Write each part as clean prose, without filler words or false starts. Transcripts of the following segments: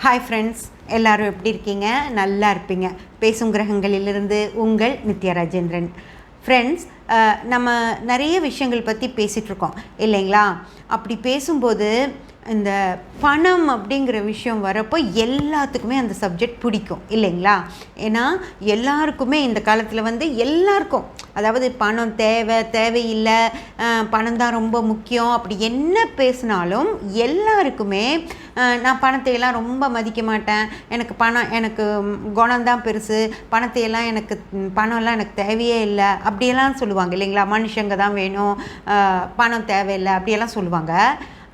Hi friends, எல்லோரும் எப்படி இருக்கீங்க? நல்லா இருப்பீங்க. பேசும் கிரகங்களிலிருந்து உங்கள் நித்யா ராஜேந்திரன். ஃப்ரெண்ட்ஸ், நம்ம நிறைய விஷயங்கள் பற்றி பேசிகிட்ருக்கோம் இல்லைங்களா? அப்படி பேசும்போது இந்த பணம் அப்படிங்கிற விஷயம் வரப்போ எல்லாத்துக்குமே அந்த சப்ஜெக்ட் பிடிக்கும் இல்லைங்களா? ஏன்னா எல்லாருக்குமே இந்த காலத்தில் எல்லாருக்கும், அதாவது பணம் தேவையில்லை, பணம் தான் ரொம்ப முக்கியம், அப்படி என்ன பேசினாலும் எல்லாருக்குமே நான் பணத்தையெல்லாம் ரொம்ப மதிக்க மாட்டேன், எனக்கு குணம்தான் பெருசு, பணம்லாம் எனக்கு தேவையே இல்லை அப்படியெல்லாம் சொல்லுவாங்க இல்லைங்களா? மனுஷங்க தான் வேணும், பணம் தேவையில்லை அப்படியெல்லாம் சொல்லுவாங்க.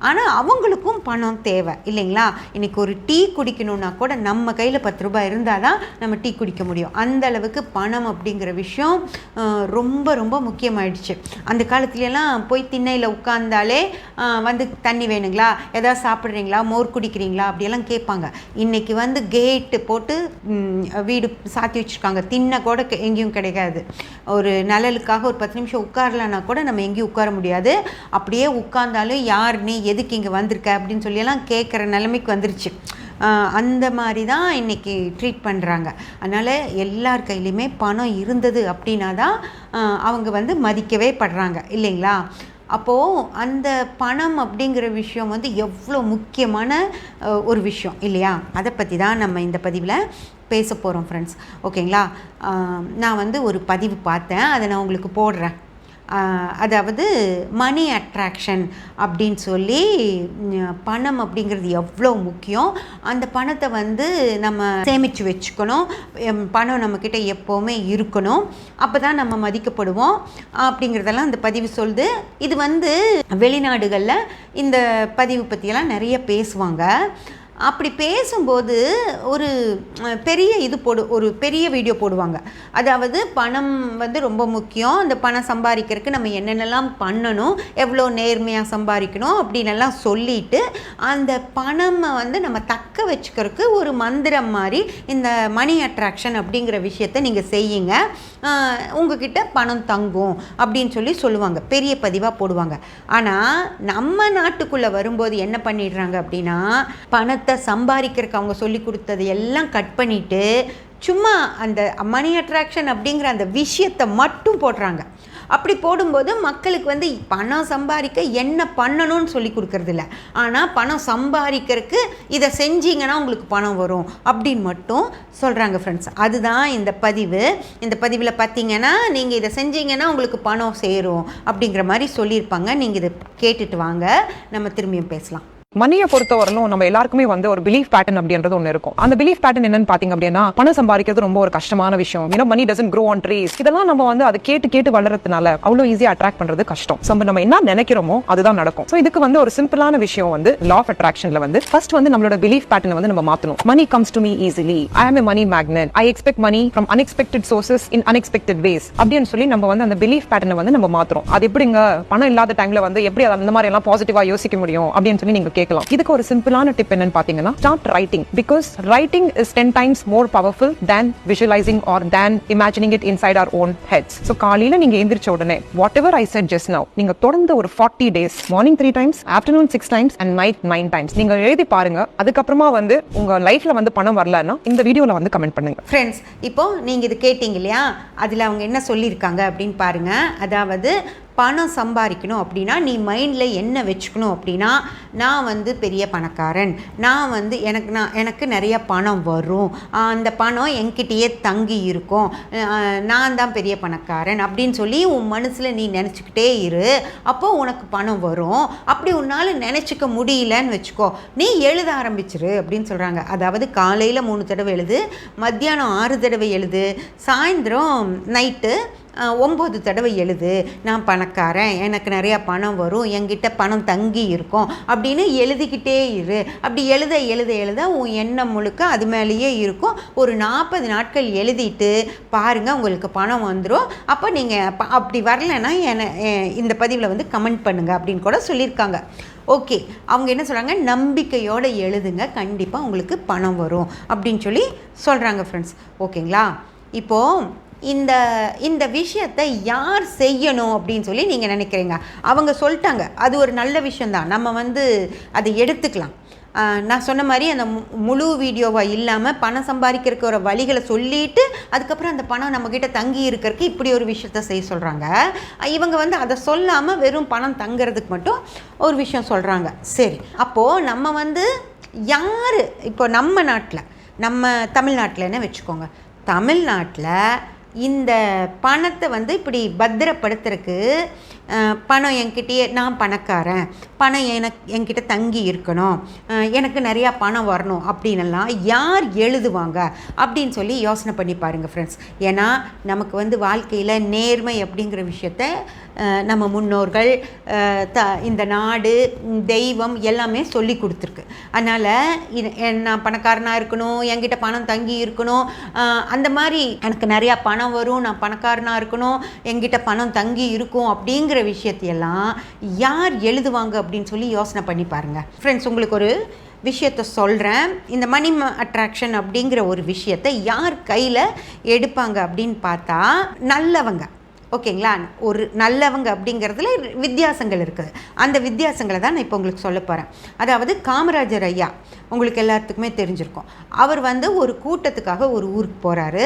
ஆனால் அவங்களுக்கும் பணம் தேவை இல்லைங்களா? இன்றைக்கி ஒரு டீ குடிக்கணுன்னா கூட நம்ம கையில் 10 ரூபாய் இருந்தால் தான் நம்ம டீ குடிக்க முடியும். அந்த அளவுக்கு பணம் அப்படிங்கிற விஷயம் ரொம்ப ரொம்ப முக்கியமாயிடுச்சு. அந்த காலத்துலலாம் போய் திண்ணையில் உட்கார்ந்தாலே தண்ணி வேணுங்களா, எதாவது சாப்பிட்றீங்களா, மோர் குடிக்கிறீங்களா அப்படியெல்லாம் கேட்பாங்க. இன்றைக்கி கேட்டு போட்டு வீடு சாத்தி வச்சுருக்காங்க. திண்ணை கூட எங்கேயும் கிடைக்காது. ஒரு நிழலுக்காக ஒரு 10 நிமிஷம் உட்காரலன்னா கூட நம்ம எங்கேயும் உட்கார முடியாது. அப்படியே உட்கார்ந்தாலும் யார் நீ, எதுக்கு இங்கே வந்திருக்க அப்படின்னு சொல்லியெல்லாம் கேட்குற நிலைமைக்கு வந்துருச்சு. அந்த மாதிரி தான் இன்றைக்கி ட்ரீட் பண்ணுறாங்க. அதனால் எல்லார் கையிலையுமே பணம் இருந்தது அப்படின்னா தான் அவங்க மதிக்கவே படுறாங்க இல்லைங்களா? அப்போது அந்த பணம் அப்படிங்கிற விஷயம் எவ்வளோ முக்கியமான ஒரு விஷயம் இல்லையா? அதை பற்றி தான் நம்ம இந்த பதிவில் பேச போகிறோம் ஃப்ரெண்ட்ஸ். ஓகேங்களா? நான் ஒரு பதிவு பார்த்தேன், அதை நான் உங்களுக்கு போடுறேன். அதாவது மணி அட்ராக்ஷன் அப்படின்னு சொல்லி, பணம் அப்படிங்கிறது எவ்வளோ முக்கியம், அந்த பணத்தை நம்ம சேமித்து வச்சுக்கணும், பணம் நம்மக்கிட்ட எப்போவுமே இருக்கணும், அப்போ தான் நம்ம மதிக்கப்படுவோம் அப்படிங்கிறதெல்லாம் அந்த பதிவு சொல்லுது. இது வெளிநாடுகளில் இந்த பதிவு பற்றியெல்லாம் நிறைய பேசுவாங்க. அப்படி பேசும்போது ஒரு பெரிய வீடியோ போடுவாங்க. அதாவது பணம் ரொம்ப முக்கியம், அந்த பணம் சம்பாதிக்கிறதுக்கு நம்ம என்னென்னலாம் பண்ணணும், எவ்வளோ நேர்மையாக சம்பாதிக்கணும் அப்படின்னெல்லாம் சொல்லிட்டு, அந்த பணம் நம்ம தக்க வச்சுக்கிறதுக்கு ஒரு மந்திரம் மாதிரி இந்த மணி அட்ராக்ஷன் அப்படிங்கிற விஷயத்தை நீங்கள் செய்யுங்க, உங்ககிட்ட பணம் தங்கும் அப்படின்னு சொல்லுவாங்க. பெரிய பதிவாக போடுவாங்க. ஆனால் நம்ம நாட்டுக்குள்ளே வரும்போது என்ன பண்ணிடுறாங்க அப்படின்னா, பணத்தை சம்பாதிக்கிறதுக்கு அவங்க சொல்லி கொடுத்தது எல்லாம் கட் பண்ணிவிட்டு சும்மா அந்த மணி அட்ராக்ஷன் அப்படிங்கிற அந்த விஷயத்தை மட்டும் போடுறாங்க. அப்படி போடும்போது மக்களுக்கு பணம் சம்பாதிக்க என்ன பண்ணணும்னு சொல்லி கொடுக்கறதில்ல, ஆனால் பணம் சம்பாதிக்கிறதுக்கு இதை செஞ்சீங்கன்னா உங்களுக்கு பணம் வரும் அப்படின்னு மட்டும் சொல்கிறாங்க ஃப்ரெண்ட்ஸ். அதுதான் இந்த பதிவில் பார்த்தீங்கன்னா, நீங்கள் இதை செஞ்சீங்கன்னா உங்களுக்கு பணம் சேரும் அப்படிங்கிற மாதிரி சொல்லியிருப்பாங்க. நீங்கள் இதை கேட்டுட்டு வாங்க, நம்ம திரும்பியும் பேசலாம். மணியை பொறுத்தவரையிலும் நம்ம எல்லாருக்குமே ஒரு பிலீஃப் பேட்டர்ன் அப்படின்றது ஒன்று இருக்கும். அந்த பிலீஃப் பேட்டர்ன் என்னன்னு பாத்தீங்க அப்படின்னா, பணம் சம்பாதிக்கிறது ரொம்ப ஒரு கஷ்டமான விஷயம். மணி டசன்ட் க்ரோ ஆன் ட்ரீஸ். இதெல்லாம் நம்ம அதை கேட்டு வளர்றதுனால அவ்வளவு ஈஸியா அட்ராக்ட் பண்றது கஷ்டம். நம்ம என்ன நினைக்கிறோமோ அதுதான் நடக்கும். சோ இதுக்கு ஒரு சிம்பிளான விஷயம் லா ஆஃப் அட்ராக்ஷன்ல ஃபர்ஸ்ட் நம்மளோட பிலீஃப் பேட்டர்னை நம்ம மாத்தணும். Money comes to me easily, I am a money magnet, I expect money from unexpected sources in unexpected ways அப்படின்னு சொல்லி நம்ம அந்த பிலீஃப் பேட்டர்னை நம்ம மாத்துறோம். அது எப்படிங்க பணம் இல்லாத டைம்ல எப்படி அந்த மாதிரி எல்லாம் பாசிட்டிவா யோசிக்க முடியும் அப்படின்னு சொல்லி நீங்க கேட்கலாம். இதுக்கு ஒரு சிம்பிளான டிப் என்னன்னு பாத்தீங்கன்னா, start writing, because writing is 10 times more powerful than visualizing or than imagining it inside our own heads. So காலையில நீங்க எந்திரிச்ச உடனே whatever I said just now, நீங்க தொடர்ந்து ஒரு 40 days, morning 3 times, afternoon 6 times and night 9 times நீங்க எழுதி பாருங்க. அதுக்கப்புறமா உங்க லைஃப்ல பணம் வரலன்னா இந்த வீடியோல கமெண்ட் பண்ணுங்க. ஃப்ரெண்ட்ஸ், இப்போ நீங்க இது கேட்டீங்க இல்லையா? அதுல அவங்க என்ன சொல்லியிருக்காங்க அப்படின்னு பாருங்க. அதாவது பணம் சம்பாதிக்கணும் அப்படின்னா நீ மைண்டில் என்ன வச்சுக்கணும் அப்படின்னா, நான் பெரிய பணக்காரன், எனக்கு நிறைய பணம் வரும், அந்த பணம் என்கிட்டயே தங்கி இருக்கும், நான் தான் பெரிய பணக்காரன் அப்படின்னு சொல்லி உன் மனசில் நீ நினச்சிக்கிட்டே இரு. அப்போது உனக்கு பணம் வரும். அப்படி உன்னால் நினச்சிக்க முடியலன்னு வச்சுக்கோ, நீ எழுத ஆரம்பிச்சிரு அப்படின்னு சொல்கிறாங்க. அதாவது காலையில் 3 தடவை எழுது, மத்தியானம் 6 தடவை எழுது, சாயந்தரம் நைட்டு 9 தடவை எழுது, நான் பணக்காரன், எனக்கு நிறையா பணம் வரும், என்கிட்ட பணம் தங்கி இருக்கும் அப்படின்னு எழுதிக்கிட்டே இரு. அப்படி எழுத உன் எண்ணம் முழுக்க அது மேலேயே இருக்கும். ஒரு 40 நாட்கள் எழுதிட்டு பாருங்கள், உங்களுக்கு பணம் வந்துடும். அப்போ நீங்கள் அப்படி வரலைன்னா இந்த பதிவில் கமெண்ட் பண்ணுங்கள் அப்படின்னு கூட சொல்லியிருக்காங்க. ஓகே, அவங்க என்ன சொல்கிறாங்க, நம்பிக்கையோடு எழுதுங்க, கண்டிப்பாக உங்களுக்கு பணம் வரும் அப்படின்னு சொல்லி சொல்கிறாங்க ஃப்ரெண்ட்ஸ். ஓகேங்களா? இப்போது இந்த விஷயத்தை யார் செய்யணும் அப்படின்னு சொல்லி நீங்கள் நினைக்கிறீங்க? அவங்க சொல்லிட்டாங்க, அது ஒரு நல்ல விஷயந்தான், நம்ம அதை எடுத்துக்கலாம். நான் சொன்ன மாதிரி அந்த முழு வீடியோவாக இல்லாமல் பணம் சம்பாதிக்கிறதுக்கு ஒரு வழிகளை சொல்லிவிட்டு அதுக்கப்புறம் அந்த பணம் நம்மக்கிட்ட தங்கி இருக்கிறதுக்கு இப்படி ஒரு விஷயத்த செய்ய சொல்கிறாங்க. இவங்க வந்து அதை சொல்லாமல் வெறும் பணம் தங்கிறதுக்கு மட்டும் ஒரு விஷயம் சொல்கிறாங்க. சரி, அப்போது நம்ம வந்து யார் இப்போ நம்ம தமிழ்நாட்டில்னு வச்சுக்கோங்க, தமிழ்நாட்டில் இந்த பணத்தை வந்து இப்படி பத்திரப்படுத்துறதுக்கு பணம் என்கிட்டயே, நான் பணக்காரன், பணம் என்கிட்ட தங்கி இருக்கணும், எனக்கு நிறையா பணம் வரணும் அப்படின்னெல்லாம் யார் எழுதுவாங்க அப்படின்னு சொல்லி யோசனை பண்ணி பாருங்கள் ஃப்ரெண்ட்ஸ். ஏன்னா நமக்கு வந்து வாழ்க்கையில் நேர்மை அப்படிங்கிற விஷயத்த நம்ம முன்னோர்கள், இந்த நாடு, தெய்வம் எல்லாமே சொல்லி கொடுத்துருக்கு. அதனால் நான் பணக்காரனாக இருக்கணும், என்கிட்ட பணம் தங்கி இருக்கணும், அந்த மாதிரி எனக்கு நிறையா பணம் வரும், நான் பணக்காரனாக இருக்கணும், என்கிட்ட பணம் தங்கி இருக்கும் அப்படிங்கிற விஷயத்தையெல்லாம் யார் எழுதுவாங்க அப்படின்னு சொல்லி யோசனை பண்ணி பாருங்கள் ஃப்ரெண்ட்ஸ். உங்களுக்கு ஒரு விஷயத்தை சொல்கிறேன். இந்த மணி அட்ராக்ஷன் அப்படிங்கிற ஒரு விஷயத்தை யார் கையில் எடுப்பாங்க அப்படின்னு பார்த்தா நல்லவங்க. ஓகேங்களா? ஒரு நல்லவங்க அப்படிங்கிறதுல வித்தியாசங்கள் இருக்குது. அந்த வித்தியாசங்களை தான் நான் இப்போ உங்களுக்கு சொல்ல போகிறேன். அதாவது காமராஜர் ஐயா உங்களுக்கு எல்லாத்துக்குமே தெரிஞ்சிருக்கும். அவர் வந்து ஒரு கூட்டத்துக்காக ஒரு ஊருக்கு போகிறாரு.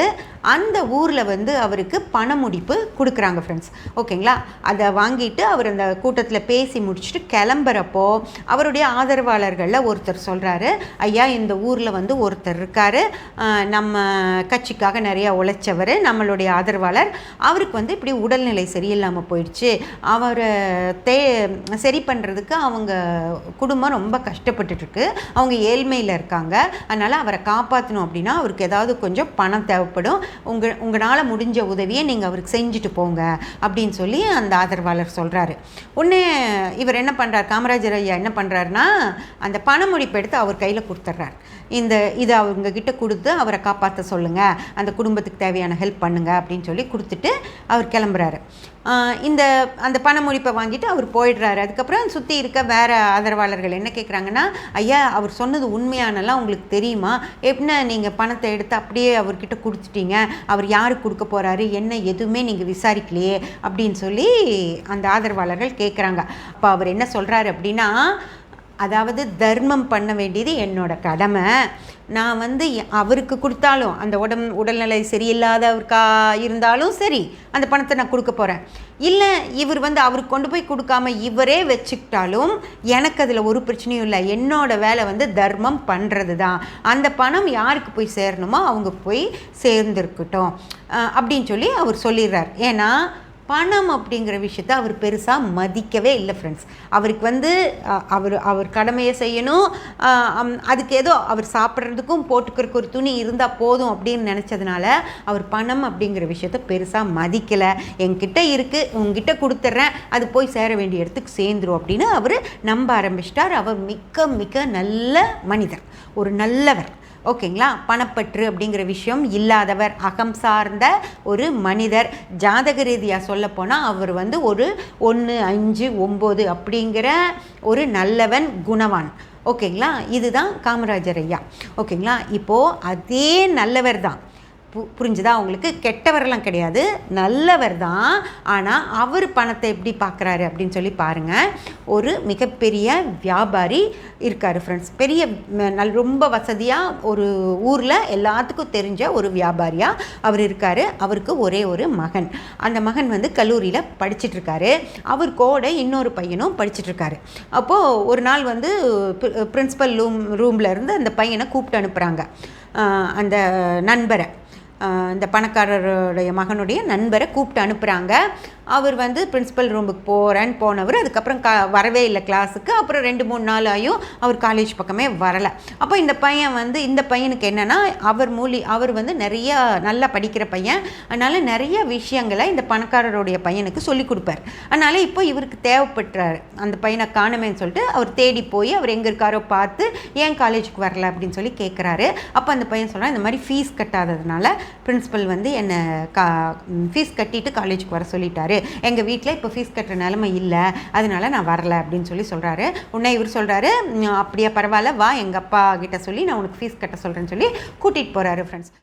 அந்த ஊரில் வந்து அவருக்கு பண முடிப்பு கொடுக்குறாங்க ஃப்ரெண்ட்ஸ். ஓகேங்களா? அதை வாங்கிட்டு அவர் அந்த கூட்டத்தில் பேசி முடிச்சுட்டு கிளம்புறப்போ அவருடைய ஆதரவாளர்களில் ஒருத்தர் சொல்கிறாரு, ஐயா இந்த ஊரில் வந்து ஒருத்தர் இருக்கார், நம்ம கட்சிக்காக நிறையா உழைச்சவர், நம்மளுடைய ஆதரவாளர், அவருக்கு வந்து இப்படி உடல்நிலை சரியில்லாமல் போயிடுச்சு, அவரை சரி பண்ணுறதுக்கு அவங்க குடும்பம் ரொம்ப கஷ்டப்பட்டுருக்கு, அவங்க ஏழ்மையில் இருக்காங்க, அதனால் அவரை காப்பாற்றணும் அப்படின்னா அவருக்கு ஏதாவது கொஞ்சம் பணம் தேவைப்படும், உங்களால் முடிஞ்ச உதவியை நீங்கள் அவருக்கு செஞ்சுட்டு போங்க அப்படின்னு சொல்லி அந்த ஆதரவாளர் சொல்கிறாரு. உடனே இவர் என்ன பண்ணுறார், காமராஜர் ஐயா என்ன பண்ணுறாருன்னா அந்த பண முடிப்பு எடுத்து அவர் கையில் கொடுத்துட்றார். இதை அவங்கக்கிட்ட கொடுத்து அவரை காப்பாற்ற சொல்லுங்கள், அந்த குடும்பத்துக்கு தேவையான ஹெல்ப் பண்ணுங்கள் அப்படின்னு சொல்லி கொடுத்துட்டு அவர் கிளம்புறாரு. அந்த பண முடிப்பை வாங்கிட்டு அவர் போயிடுறாரு. அதுக்கப்புறம் சுற்றி இருக்க வேறு ஆதரவாளர்கள் என்ன கேட்குறாங்கன்னா, ஐயா அவர் சொன்னது உண்மையானலாம் உங்களுக்கு தெரியுமா, எப்படின்னா நீங்கள் பணத்தை எடுத்து அப்படியே அவர்கிட்ட கொடுத்துட்டீங்க, அவர் யாருக்கு கொடுக்க போகிறாரு என்ன எதுவுமே நீங்கள் விசாரிக்கலையே அப்படின்னு சொல்லி அந்த ஆதரவாளர்கள் கேட்குறாங்க. அப்போ அவர் என்ன சொல்கிறாரு அப்படின்னா, அதாவது தர்மம் பண்ண வேண்டியது என்னோட கடமை, நான் வந்து அவருக்கு கொடுத்தாலும் அந்த உடல்நிலை சரியில்லாதவருக்கா இருந்தாலும் சரி அந்த பணத்தை நான் கொடுக்க போகிறேன், இல்லை இவர் வந்து அவருக்கு கொண்டு போய் கொடுக்காம இவரே வச்சுக்கிட்டாலும் எனக்கு அதில் ஒரு பிரச்சனையும் இல்லை, என்னோட வேலை வந்து தர்மம் பண்ணுறது தான், அந்த பணம் யாருக்கு போய் சேரணுமோ அவங்க போய் சேர்ந்துருக்கட்டும் அப்படின்னு சொல்லி அவர் சொல்லிடுறார். ஏன்னா பணம் அப்படிங்கிற விஷயத்தை அவர் பெருசாக மதிக்கவே இல்லை ஃப்ரெண்ட்ஸ். அவருக்கு வந்து அவர் கடமையை செய்யணும், அதுக்கு ஏதோ அவர் சாப்பிட்றதுக்கும் போட்டுக்கிறதுக்கு ஒரு துணி இருந்தால் போதும் அப்படின்னு நினச்சதுனால அவர் பணம் அப்படிங்கிற விஷயத்த பெருசாக மதிக்கலை. என்கிட்ட இருக்குது, உங்ககிட்ட கொடுத்துட்றேன், அது போய் சேர வேண்டிய இடத்துக்கு சேர்ந்துரும் அப்படின்னு அவர் நம்ப ஆரம்பிச்சிட்டார். அவர் மிக மிக நல்ல மனிதர், ஒரு நல்லவர். ஓகேங்களா? பணப்பற்று அப்படிங்கிற விஷயம் இல்லாதவர், அகம் சார்ந்த ஒரு மனிதர். ஜாதக ரீதியாக சொல்லப்போனால் அவர் வந்து ஒரு 1, 5, 9 அப்படிங்கிற ஒரு நல்லவன், குணவான். ஓகேங்களா? இதுதான் காமராஜர் ஐயா. ஓகேங்களா? இப்போது அதே நல்லவர் தான், புரிஞ்சுதா உங்களுக்கு? கெட்டவரெல்லாம் கிடையாது, நல்லவர் தான். ஆனால் அவர் பணத்தை எப்படி பார்க்குறாரு அப்படின்னு சொல்லி பாருங்கள். ஒரு மிகப்பெரிய வியாபாரி இருக்கார் ஃப்ரெண்ட்ஸ், பெரிய ரொம்ப வசதியாக ஒரு ஊரில் எல்லாத்துக்கும் தெரிஞ்ச ஒரு வியாபாரியாக அவர் இருக்கார். அவருக்கு ஒரே ஒரு மகன், அந்த மகன் வந்து கல்லூரியில் படிச்சிட்ருக்காரு. அவர் கூட இன்னொரு பையனும் படிச்சிட்ருக்காரு. அப்போது ஒரு நாள் வந்து பிரின்ஸிபல் ரூமில் இருந்து அந்த பையனை கூப்பிட்டு அனுப்புகிறாங்க. அந்த நண்பரை, இந்த பணக்காரருடைய மகனுடைய நண்பரை கூப்பிட்டு அனுப்புகிறாங்க. அவர் வந்து பிரின்ஸிபல் ரூமுக்கு போனவர் அதுக்கப்புறம் வரவே இல்லை கிளாஸுக்கு. அப்புறம் 2-3 நாள் ஆகியும் அவர் காலேஜ் பக்கமே வரலை. அப்போ இந்த பையனுக்கு என்னென்னா அவர் வந்து நிறையா நல்லா படிக்கிற பையன், அதனால் நிறைய விஷயங்களை இந்த பணக்காரருடைய பையனுக்கு சொல்லி கொடுப்பார். அதனால் இப்போ இவருக்கு தேவைப்பட்டார், அந்த பையனை காணுமேன்னு சொல்லிட்டு அவர் தேடி போய் அவர் எங்கே இருக்காரோ பார்த்து ஏன் காலேஜுக்கு வரல அப்படின்னு சொல்லி கேட்குறாரு. அப்போ அந்த பையன் சொல்கிறான், இந்த மாதிரி ஃபீஸ் கட்டாததுனால பிரின்ஸிபல் வந்து என்னை ஃபீஸ் கட்டிட்டு காலேஜுக்கு வர சொல்லிட்டாரு, எங்கள் வீட்டில் இப்போ ஃபீஸ் கட்டுற நிலைமை இல்லை, அதனால நான் வரல அப்படின்னு சொல்லி சொல்கிறாரு. உடனே இவர் சொல்கிறாரு, அப்படியே பரவாயில்ல வா எங்கள் அப்பா கிட்ட சொல்லி நான் உனக்கு ஃபீஸ் கட்ட சொல்கிறேன்னு சொல்லி கூட்டிகிட்டு போகிறாரு ஃப்ரெண்ட்ஸ்.